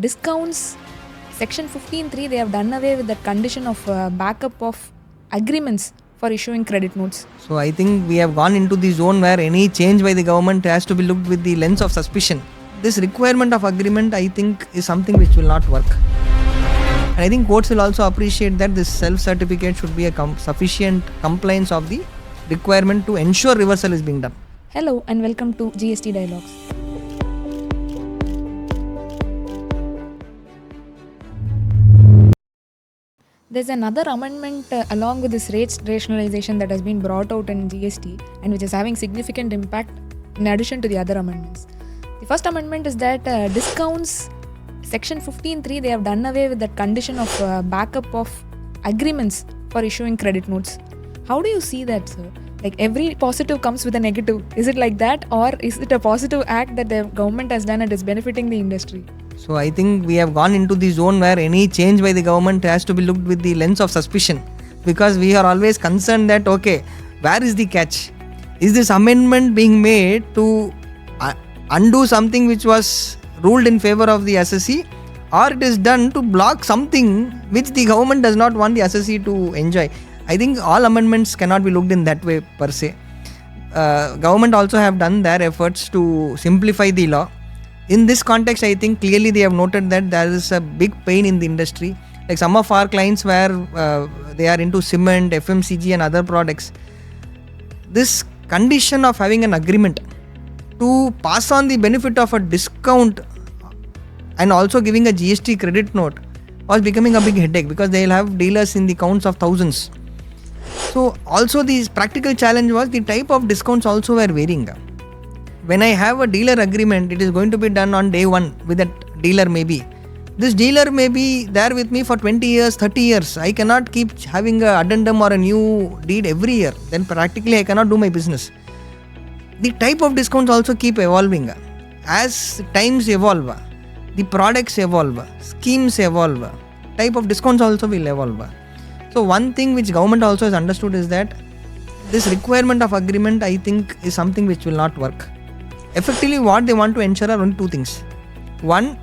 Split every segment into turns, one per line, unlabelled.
Discounts, section 15.3, they have done away with that condition of backup of agreements for issuing credit notes.
So I think we have gone into the zone where any change by the government has to be looked with the lens of suspicion. This requirement of agreement, I think, is something which will not work. And I think courts will also appreciate that this self-certificate should be a sufficient compliance of the requirement to ensure reversal is being done.
Hello and welcome to GST Dialogues. There's another amendment along with this rates rationalization that has been brought out in GST and which is having significant impact in addition to the other amendments. The first amendment is that discounts, section 15.3, they have done away with that condition of backup of agreements for issuing credit notes. How do you see that, sir? Like every positive comes with a negative. Is it like that, or is it a positive act that the government has done and is benefiting the industry?
So I think we have gone into the zone where any change by the government has to be looked with the lens of suspicion, because we are always concerned that okay, where is the catch? Is this amendment being made to undo something which was ruled in favor of the assessee, or it is done to block something which the government does not want the assessee to enjoy? I think all amendments cannot be looked in that way per se. Government also have done their efforts to simplify the law. In this context, I think clearly they have noted that there is a big pain in the industry. Like some of our clients where they are into cement, FMCG and other products. This condition of having an agreement to pass on the benefit of a discount and also giving a GST credit note was becoming a big headache, because they will have dealers in the counts of thousands. So also the practical challenge was the type of discounts also were varying. When I have a dealer agreement, it is going to be done on day one with that dealer maybe. This dealer may be there with me for 20 years, 30 years. I cannot keep having a addendum or a new deed every year. Then practically I cannot do my business. The type of discounts also keep evolving. As times evolve, the products evolve, schemes evolve, type of discounts also will evolve. So one thing which government also has understood is that this requirement of agreement, I think, is something which will not work. Effectively what they want to ensure are only two things. One,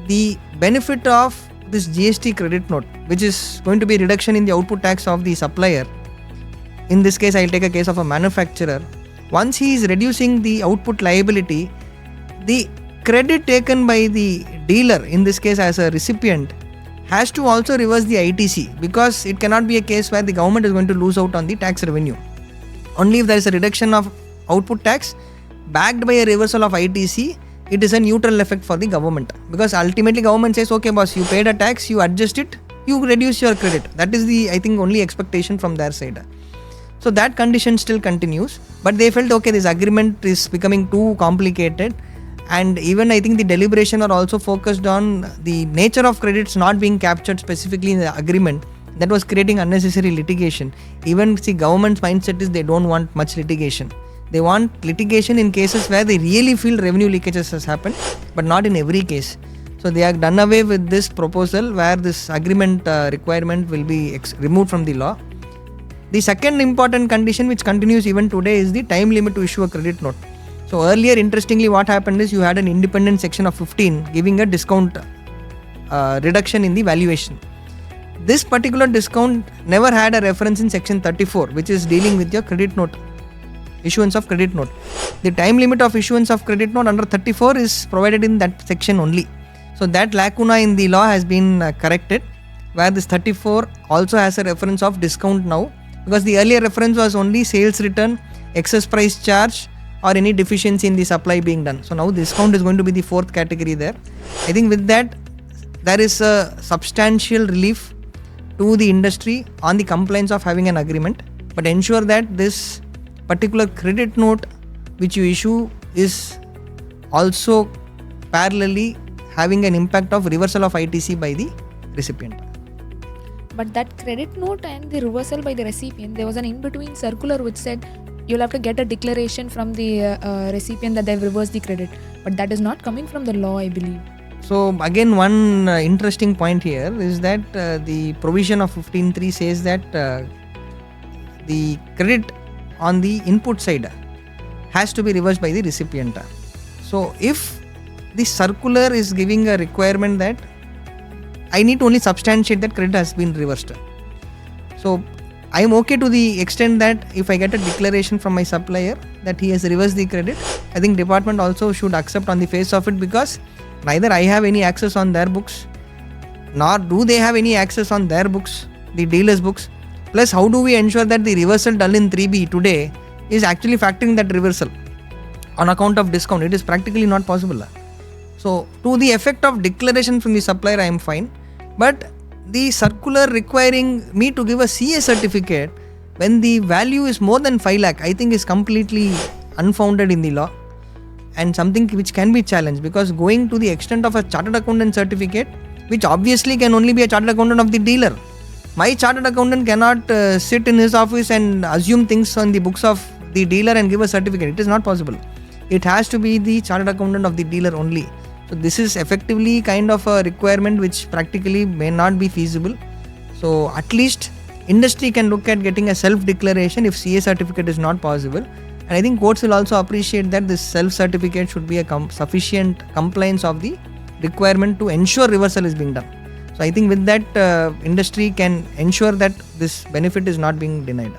the benefit of this GST credit note, which is going to be reduction in the output tax of the supplier. In this case, I will take a case of a manufacturer. Once he is reducing the output liability, the credit taken by the dealer, in this case as a recipient, has to also reverse the ITC, because it cannot be a case where the government is going to lose out on the tax revenue. Only if there is a reduction of output tax backed by a reversal of ITC, it is a neutral effect for the government, because ultimately government says, okay boss, you paid a tax, you adjust it, you reduce your credit. That is the, I think, only expectation from their side. So that condition still continues, but they felt okay, this agreement is becoming too complicated. And even I think the deliberation are also focused on the nature of credits not being captured specifically in the agreement. That was creating unnecessary litigation. Even see, government's mindset is they don't want much litigation. They want litigation in cases where they really feel revenue leakages has happened, but not in every case. So they have done away with this proposal where this agreement requirement will be removed from the law. The second important condition which continues even today is the time limit to issue a credit note. So earlier, interestingly, what happened is you had an independent section of 15 giving a discount reduction in the valuation. This particular discount never had a reference in section 34, which is dealing with your credit note, issuance of credit note. The time limit of issuance of credit note under 34 is provided in that section only. So that lacuna in the law has been corrected, where this 34 also has a reference of discount now, because the earlier reference was only sales return, excess price charge, or any deficiency in the supply being done. So now discount is going to be the fourth category there. I think with that, there is a substantial relief to the industry on the compliance of having an agreement, but ensure that this particular credit note which you issue is also parallelly having an impact of reversal of ITC by the recipient.
But that credit note and the reversal by the recipient, there was an in-between circular which said you'll have to get a declaration from the recipient that they've reversed the credit. But that is not coming from the law, I believe.
So again, one interesting point here is that the provision of 15.3 says that the credit on the input side has to be reversed by the recipient. So if this circular is giving a requirement that I need to only substantiate that credit has been reversed. So I am okay to the extent that if I get a declaration from my supplier that he has reversed the credit, I think department also should accept on the face of it, because neither I have any access on their books, nor do they have any access on their books, the dealer's books. Plus, how do we ensure that the reversal done in 3B today is actually factoring that reversal on account of discount? It is practically not possible. So, to the effect of declaration from the supplier, I am fine. But the circular requiring me to give a CA certificate when the value is more than 5 lakh, I think is completely unfounded in the law and something which can be challenged, because going to the extent of a chartered accountant certificate, which obviously can only be a chartered accountant of the dealer. My chartered accountant cannot sit in his office and assume things on the books of the dealer and give a certificate. It is not possible. It has to be the chartered accountant of the dealer only. So this is effectively kind of a requirement which practically may not be feasible. So at least industry can look at getting a self-declaration if CA certificate is not possible. And I think courts will also appreciate that this self-certificate should be a sufficient compliance of the requirement to ensure reversal is being done. So I think with that industry can ensure that this benefit is not being denied.